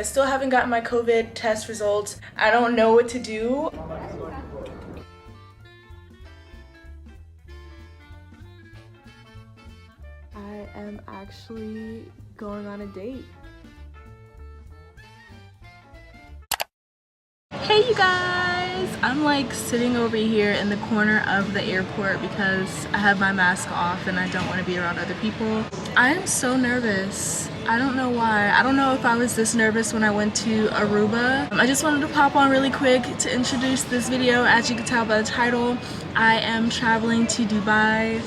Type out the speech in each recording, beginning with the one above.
still haven't gotten my COVID test results. I don't know what to do. I am actually going on a date. Hey you guys! I'm like sitting over here in the corner of the airport because I have my mask off and I don't want to be around other people. I am so nervous. I don't know why. I don't know if I was this nervous when I went to Aruba. I just wanted to pop on really quick to introduce this video. As you can tell by the title, I am traveling to Dubai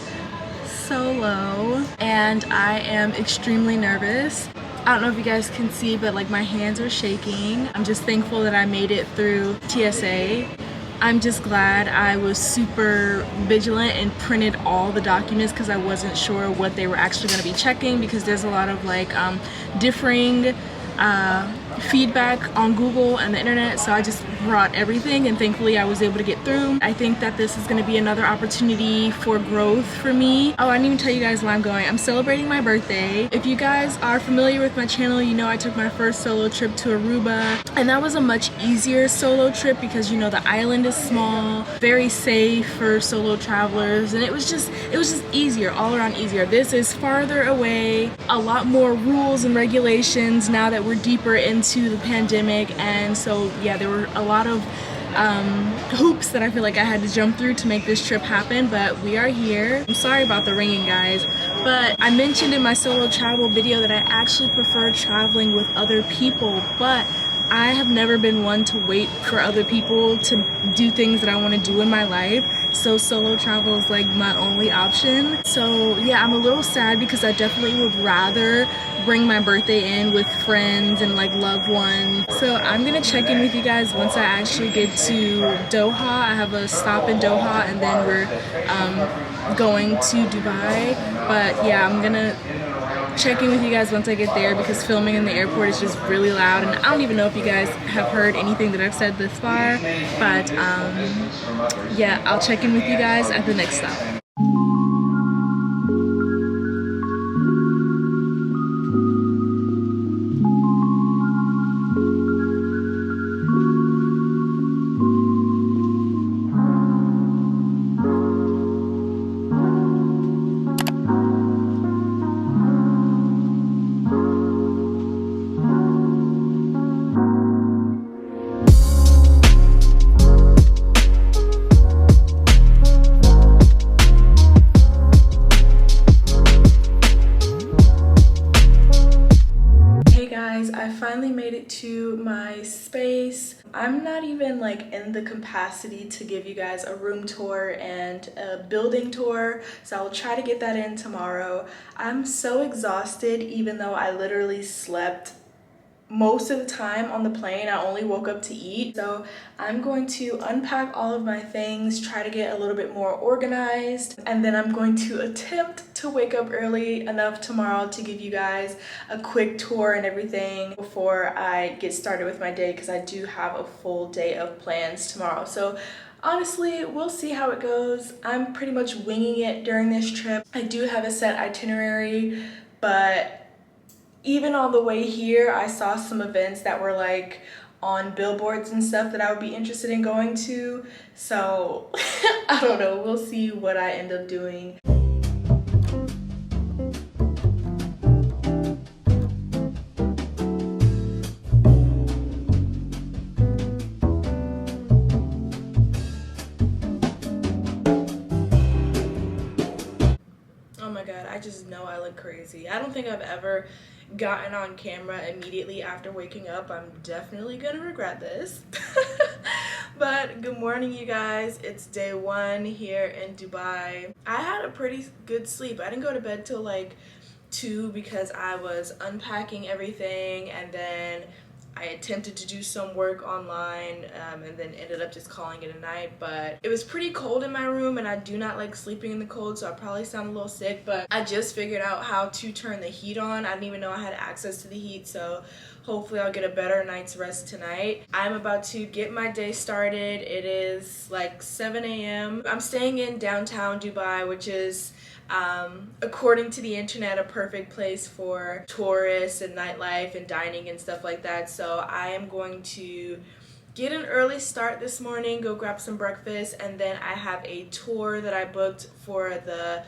solo and I am extremely nervous. I don't know if you guys can see, but like my hands are shaking. I'm just thankful that I made it through TSA. I'm just glad I was super vigilant and printed all the documents because I wasn't sure what they were actually going to be checking, because there's a lot of like differing feedback on Google and the internet, so I just brought everything and thankfully I was able to get through. I think that this is going to be another opportunity for growth for me. Oh, I didn't even tell you guys where I'm going. I'm celebrating my birthday. If you guys are familiar with my channel, you know I took my first solo trip to Aruba, and that was a much easier solo trip because, you know, the island is small, very safe for solo travelers, and it was just easier, all around easier. This is farther away, a lot more rules and regulations now that we're deeper into the pandemic, and so yeah, there were a lot of hoops that I feel like I had to jump through to make this trip happen, but we are here. I'm sorry about the ringing, guys, but I mentioned in my solo travel video that I actually prefer traveling with other people, but I have never been one to wait for other people to do things that I want to do in my life, so solo travel is like my only option. So yeah, I'm a little sad because I definitely would rather bring my birthday in with friends and like loved ones. So I'm gonna check in with you guys once I actually get to Doha. I have a stop in Doha and then we're going to Dubai, but yeah, I'm gonna check in with you guys once I get there because filming in the airport is just really loud, and I don't even know if you guys have heard anything that I've said this far, but yeah, I'll check in with you guys at the next stop. I finally made it to my space. I'm not even like in the capacity to give you guys a room tour and a building tour, so I'll try to get that in tomorrow. I'm so exhausted, even though I literally slept most of the time on the plane. I only woke up to eat. So I'm going to unpack all of my things, try to get a little bit more organized, and then I'm going to attempt to wake up early enough tomorrow to give you guys a quick tour and everything before I get started with my day, because I do have a full day of plans tomorrow. So honestly, we'll see how it goes. I'm pretty much winging it during this trip. I do have a set itinerary, but even on the way here, I saw some events that were like on billboards and stuff that I would be interested in going to. So I don't know, we'll see what I end up doing. Oh my god, I just know I look crazy. I don't think I've ever gotten on camera immediately after waking up. I'm definitely gonna regret this. But good morning, you guys. It's day one here in Dubai. I had a pretty good sleep. I didn't go to bed till like 2 because I was unpacking everything, and then I attempted to do some work online and then ended up just calling it a night. But it was pretty cold in my room and I do not like sleeping in the cold, so I probably sound a little sick, but I just figured out how to turn the heat on. I didn't even know I had access to the heat, so hopefully I'll get a better night's rest tonight. I'm about to get my day started. It is like 7 a.m. I'm staying in downtown Dubai, which is according to the internet, a perfect place for tourists and nightlife and dining and stuff like that. So I am going to get an early start this morning, go grab some breakfast, and then I have a tour that I booked for the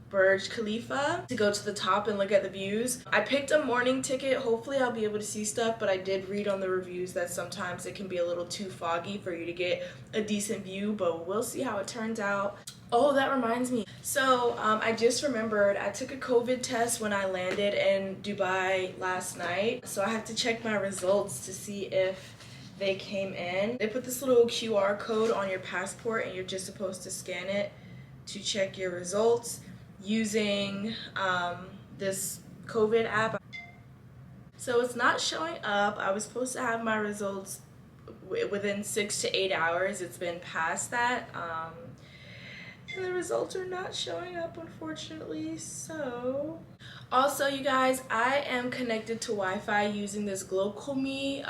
Burj Khalifa to go to the top and look at the views. I picked a morning ticket. Hopefully I'll be able to see stuff, but I did read on the reviews that sometimes it can be a little too foggy for you to get a decent view, but we'll see how it turns out. Oh, that reminds me. So I just remembered I took a COVID test when I landed in Dubai last night. So I have to check my results to see if they came in. They put this little QR code on your passport and you're just supposed to scan it to check your results using this COVID app. So it's not showing up. I was supposed to have my results within 6 to 8 hours. It's been past that. And the results are not showing up, unfortunately. So also, you guys, I am connected to Wi-Fi using this GlocalMe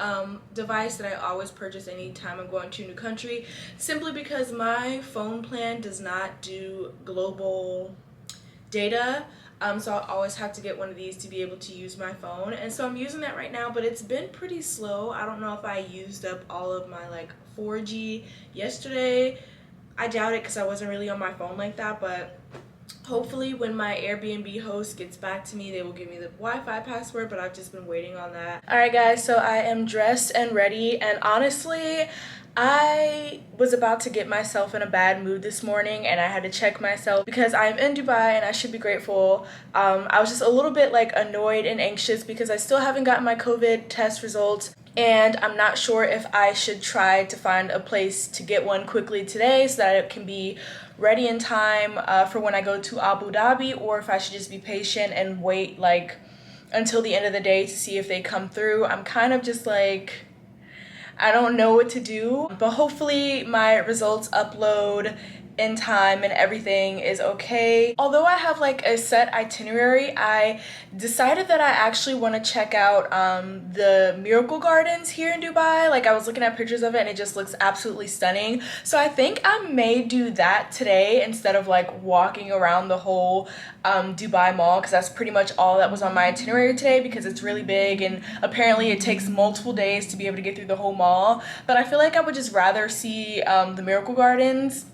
device that I always purchase anytime I'm going to a new country, simply because my phone plan does not do global data. So I'll always have to get one of these to be able to use my phone, and so I'm using that right now, but it's been pretty slow. I don't know if I used up all of my like 4G yesterday. I doubt it because I wasn't really on my phone like that, but hopefully when my Airbnb host gets back to me, they will give me the Wi-Fi password, but I've just been waiting on that. Alright guys, so I am dressed and ready, and honestly, I was about to get myself in a bad mood this morning, and I had to check myself because I'm in Dubai and I should be grateful. I was just a little bit like annoyed and anxious because I still haven't gotten my COVID test results, and I'm not sure if I should try to find a place to get one quickly today so that it can be ready in time for when I go to Abu Dhabi, or if I should just be patient and wait like until the end of the day to see if they come through. I'm kind of just like, I don't know what to do, but hopefully my results upload in time and everything is okay. Although I have like a set itinerary, I decided that I actually want to check out the Miracle Gardens here in Dubai. Like I was looking at pictures of it and it just looks absolutely stunning. So I think I may do that today instead of like walking around the whole Dubai Mall, because that's pretty much all that was on my itinerary today, because it's really big and apparently it takes multiple days to be able to get through the whole mall. But I feel like I would just rather see the Miracle Gardens.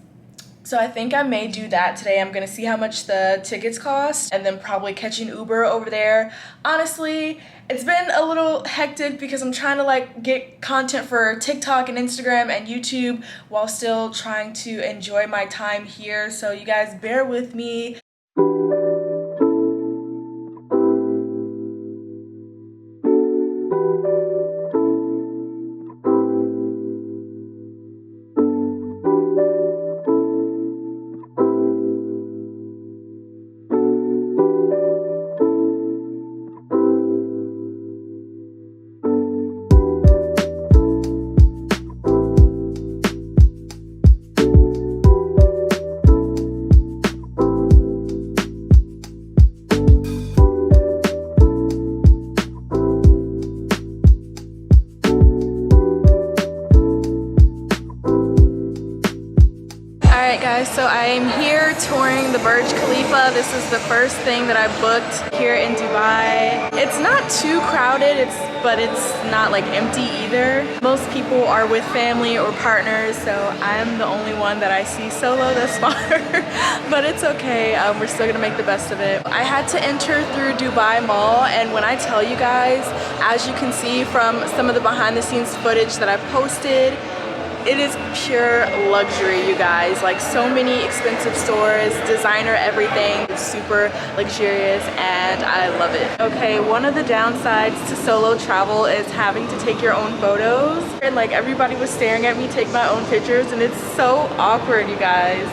So I think I may do that today. I'm gonna see how much the tickets cost and then probably catch an Uber over there. Honestly, it's been a little hectic because I'm trying to like get content for TikTok and Instagram and YouTube while still trying to enjoy my time here. So you guys bear with me. Guys, so I am here touring the Burj Khalifa. This is the first thing that I booked here in Dubai. It's not too crowded, but it's not like empty either. Most people are with family or partners, so I'm the only one that I see solo thus far. But it's okay, we're still gonna make the best of it. I had to enter through Dubai Mall, and when I tell you guys, as you can see from some of the behind the scenes footage that I've posted, it is pure luxury, you guys. Like so many expensive stores, designer everything. It's super luxurious and I love it. Okay, one of the downsides to solo travel is having to take your own photos. And like everybody was staring at me take my own pictures, and it's so awkward, you guys.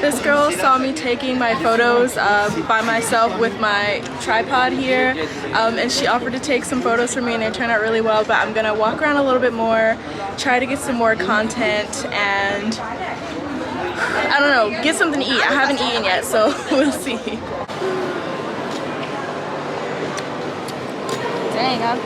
This girl saw me taking my photos by myself with my tripod here, and she offered to take some photos for me, and they turned out really well. But I'm gonna walk around a little bit more, try to get some more content, and I don't know, get something to eat. I haven't eaten yet, so we'll see. Dang, I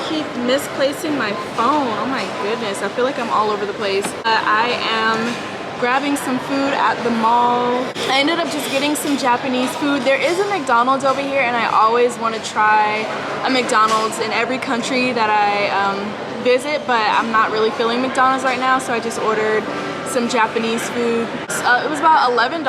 keep misplacing my phone. Oh my goodness, I feel like I'm all over the place. I am grabbing some food at the mall. I ended up just getting some Japanese food. There is a McDonald's over here, and I always want to try a McDonald's in every country that I visit, but I'm not really feeling McDonald's right now, so I just ordered some Japanese food. It was about $11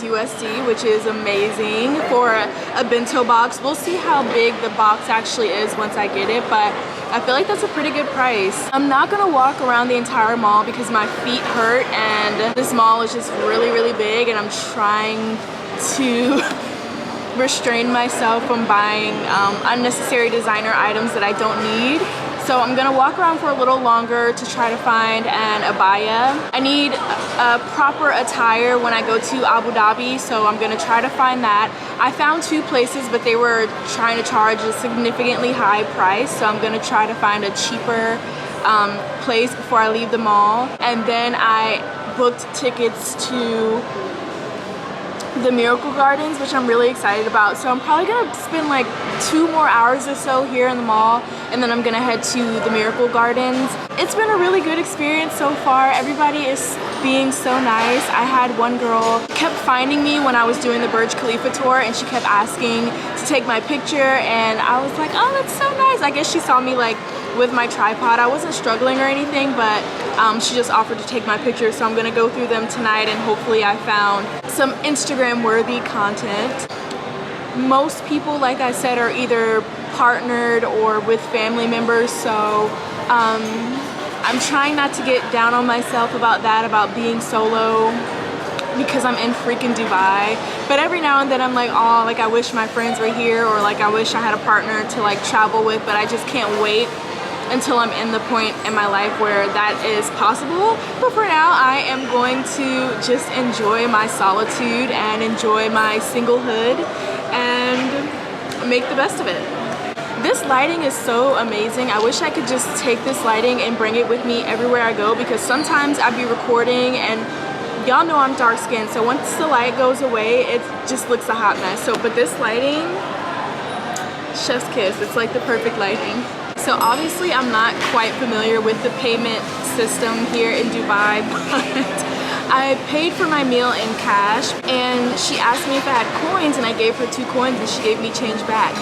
USD, which is amazing for a bento box. We'll see how big the box actually is once I get it, but I feel like that's a pretty good price. I'm not gonna walk around the entire mall because my feet hurt, and this mall is just really, really big, and I'm trying to restrain myself from buying unnecessary designer items that I don't need. So I'm gonna walk around for a little longer to try to find an abaya. I need a proper attire when I go to Abu Dhabi, so I'm gonna try to find that. I found two places, but they were trying to charge a significantly high price, so I'm gonna try to find a cheaper place before I leave the mall. And then I booked tickets to the Miracle Gardens, which I'm really excited about. So I'm probably gonna spend like 2 more hours or so here in the mall, and then I'm gonna head to the Miracle Gardens. It's been a really good experience so far. Everybody is being so nice. I had one girl kept finding me when I was doing the Burj Khalifa tour, and she kept asking to take my picture, and I was like, oh, that's so nice. I guess she saw me like with my tripod. I wasn't struggling or anything, but she just offered to take my picture, so I'm gonna go through them tonight, and hopefully I found some Instagram worthy content. Most people, like I said, are either partnered or with family members, so I'm trying not to get down on myself about that, about being solo, because I'm in freaking Dubai. But every now and then I'm like, oh, like I wish my friends were here, or like I wish I had a partner to like travel with, but I just can't wait until I'm in the point in my life where that is possible. But for now, I am going to just enjoy my solitude and enjoy my singlehood and make the best of it. This lighting is so amazing. I wish I could just take this lighting and bring it with me everywhere I go, because sometimes I'd be recording and y'all know I'm dark skinned, so once the light goes away, it just looks a hot mess. So, but this lighting, chef's kiss, it's like the perfect lighting. So obviously I'm not quite familiar with the payment system here in Dubai, but I paid for my meal in cash, and she asked me if I had coins, and I gave her 2 coins, and she gave me change back.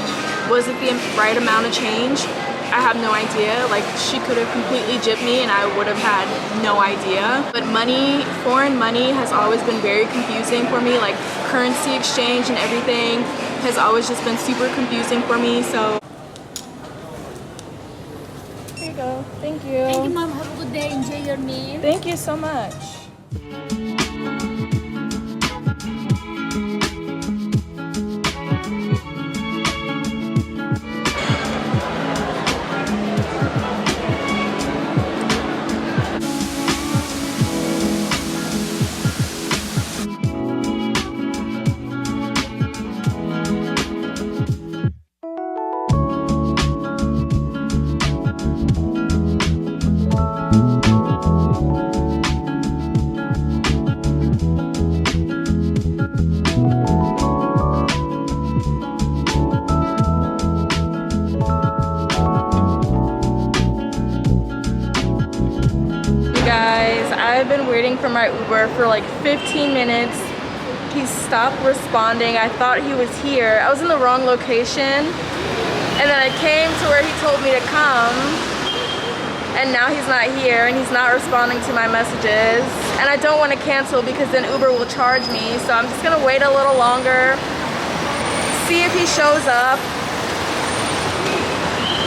Was it the right amount of change? I have no idea. Like, she could have completely gypped me and I would have had no idea. But money, foreign money has always been very confusing for me. Like, currency exchange and everything has always just been super confusing for me, so. Here you go. Thank you. Thank you, mom. Have a good day. Enjoy your meal. Thank you so much. I've been waiting for my Uber for like 15 minutes. He stopped responding. I thought he was here. I was in the wrong location, and then I came to where he told me to come, and now he's not here and he's not responding to my messages. And I don't want to cancel because then Uber will charge me, so I'm just gonna wait a little longer, see if he shows up.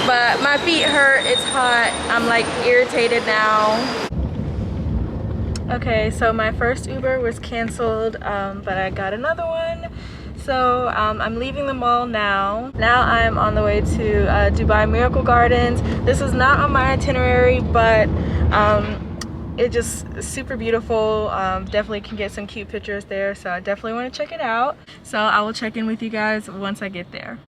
But my feet hurt, it's hot, I'm like irritated now. Okay, so my first Uber was canceled, but I got another one. So I'm leaving the mall now. Now I'm on the way to Dubai Miracle Gardens. This is not on my itinerary, but it just super beautiful. Definitely can get some cute pictures there, so I definitely want to check it out. So I will check in with you guys once I get there.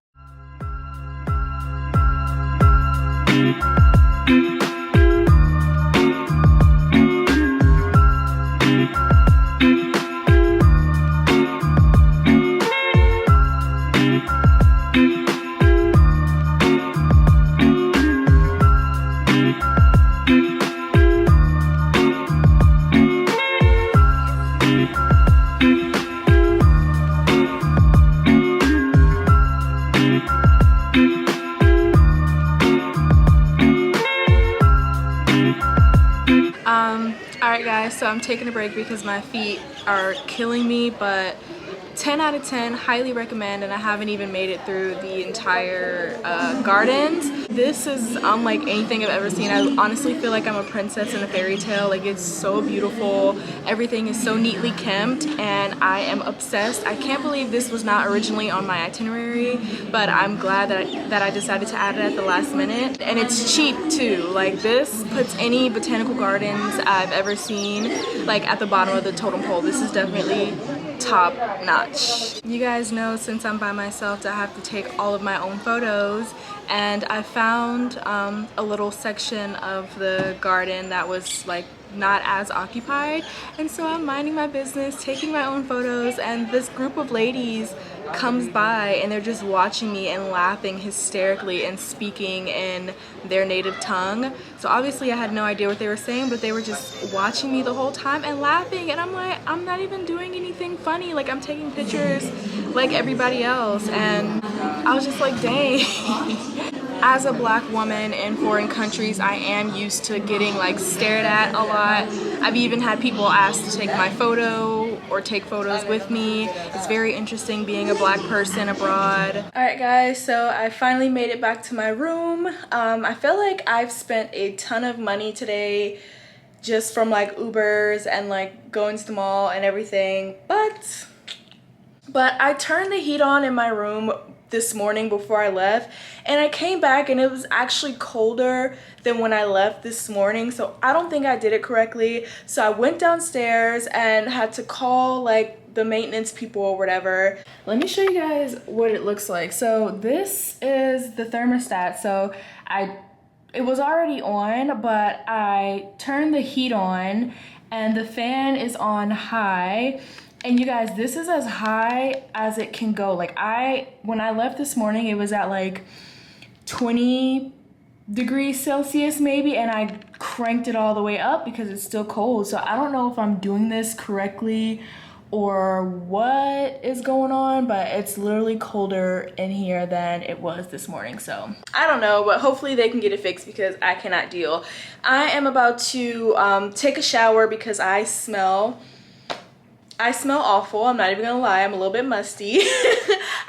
Alright guys, so I'm taking a break because my feet are killing me, but 10 out of 10, highly recommend, and I haven't even made it through the entire gardens. This is unlike anything I've ever seen. I honestly feel like I'm a princess in a fairy tale. Like, it's so beautiful. Everything is so neatly kempt, and I am obsessed. I can't believe this was not originally on my itinerary, but I'm glad that I decided to add it at the last minute. And it's cheap too. Like, this puts any botanical gardens I've ever seen like at the bottom of the totem pole. This is definitely top notch. You guys know, since I'm by myself, I have to take all of my own photos, and I found a little section of the garden that was like not as occupied, and so I'm minding my business, taking my own photos, and this group of ladies comes by and they're just watching me and laughing hysterically and speaking in their native tongue. So obviously I had no idea what they were saying, but they were just watching me the whole time and laughing, and I'm like, I'm not even doing anything funny. Like, I'm taking pictures like everybody else, and I was just like, dang. As a black woman in foreign countries, I am used to getting like stared at a lot. I've even had people ask to take my photo or take photos with me. It's very interesting being a black person abroad. Alright guys, so I finally made it back to my room. I feel like I've spent a ton of money today just from like Ubers and like going to the mall and everything, but I turned the heat on in my room this morning before I left, and I came back and it was actually colder than when I left this morning, so I don't think I did it correctly. So I went downstairs and had to call like the maintenance people or whatever. Let me show you guys what it looks like. So this is the thermostat. So it was already on, but I turned the heat on and the fan is on high. And you guys, this is as high as it can go. Like, when I left this morning, it was at like 20 degrees Celsius maybe, and I cranked it all the way up because it's still cold. So I don't know if I'm doing this correctly or what is going on, but it's literally colder in here than it was this morning. So I don't know, but hopefully they can get it fixed because I cannot deal. I am about to take a shower because I smell awful. I'm not even gonna lie, I'm a little bit musty.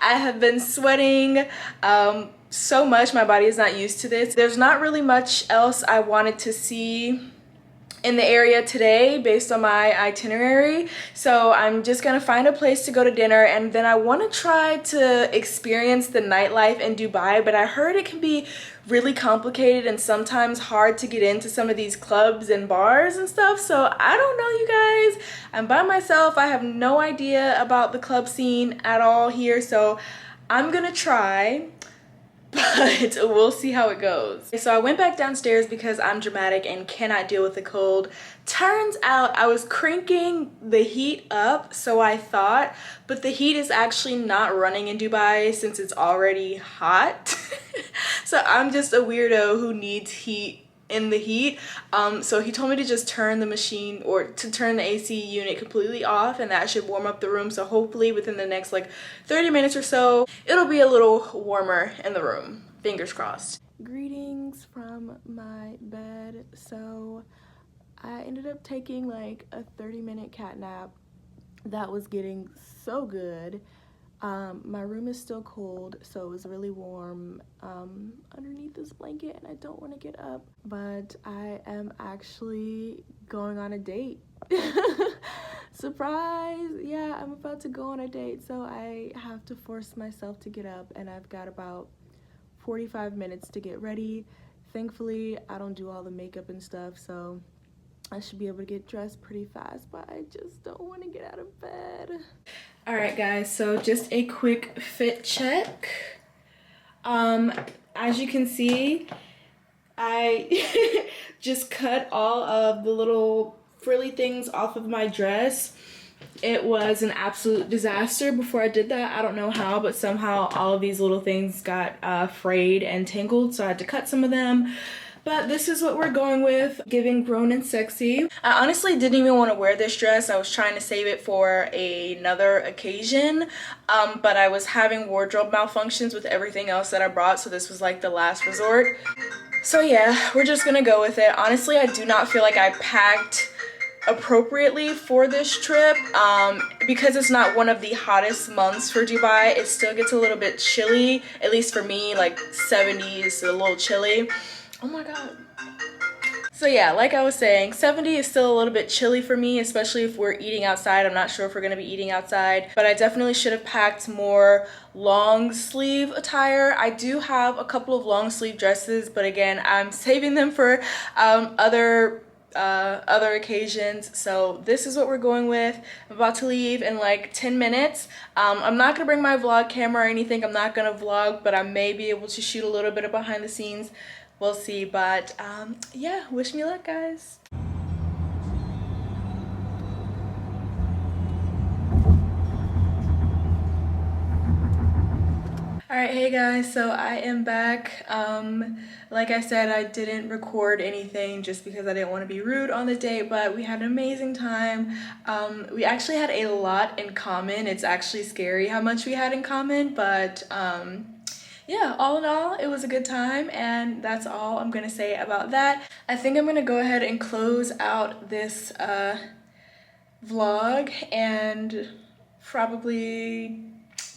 I have been sweating so much, my body is not used to this. There's not really much else I wanted to see in the area today based on my itinerary, so I'm just gonna find a place to go to dinner, and then I want to try to experience the nightlife in Dubai, but I heard it can be really complicated and sometimes hard to get into some of these clubs and bars and stuff. So I don't know, you guys. I'm by myself. I have no idea about the club scene at all here, so I'm gonna try, but we'll see how it goes. So I went back downstairs because I'm dramatic and cannot deal with the cold. Turns out I was cranking the heat up, so I thought, but the heat is actually not running in Dubai since it's already hot. So I'm just a weirdo who needs heat in the heat. So he told me to just turn the machine, or to turn the AC unit completely off, and that should warm up the room. So hopefully within the next like 30 minutes or so, it'll be a little warmer in the room. Fingers crossed. Greetings from my bed. So I ended up taking like a 30-minute cat nap that was getting so good. My room is still cold, so it was really warm underneath this blanket, and I don't want to get up, but I am actually going on a date. Surprise! Yeah, I'm about to go on a date, so I have to force myself to get up, and I've got about 45 minutes to get ready. Thankfully, I don't do all the makeup and stuff, so I should be able to get dressed pretty fast, but I just don't want to get out of bed. All right, guys, so just a quick fit check. As you can see, I just cut all of the little frilly things off of my dress. It was an absolute disaster before I did that. I don't know how, but somehow all of these little things got frayed and tangled, so I had to cut some of them. But this is what we're going with, giving grown and sexy. I honestly didn't even want to wear this dress. I was trying to save it for another occasion, but I was having wardrobe malfunctions with everything else that I brought, so this was like the last resort. So yeah, we're just gonna go with it. Honestly, I do not feel like I packed appropriately for this trip because it's not one of the hottest months for Dubai. It still gets a little bit chilly, at least for me. Like 70 is a little chilly. Oh my god. So yeah, like I was saying, 70 is still a little bit chilly for me, especially if we're eating outside. I'm not sure if we're gonna be eating outside, but I definitely should have packed more long sleeve attire. I do have a couple of long sleeve dresses, but again, I'm saving them for other occasions. So this is what we're going with. I'm about to leave in like 10 minutes. I'm not gonna bring my vlog camera or anything. I'm not gonna vlog, but I may be able to shoot a little bit of behind the scenes. We'll see, but yeah, wish me luck, guys. All right, hey guys, so I am back. Like I said, I didn't record anything just because I didn't want to be rude on the date, but we had an amazing time. We actually had a lot in common. It's actually scary how much we had in common, but yeah, all in all, it was a good time, and that's all I'm gonna say about that. I think I'm gonna go ahead and close out this vlog and probably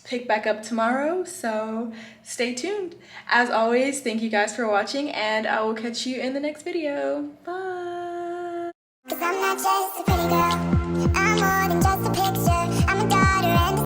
pick back up tomorrow, so stay tuned. As always, thank you guys for watching, and I will catch you in the next video. Bye! 'Cause I'm not just a pretty girl.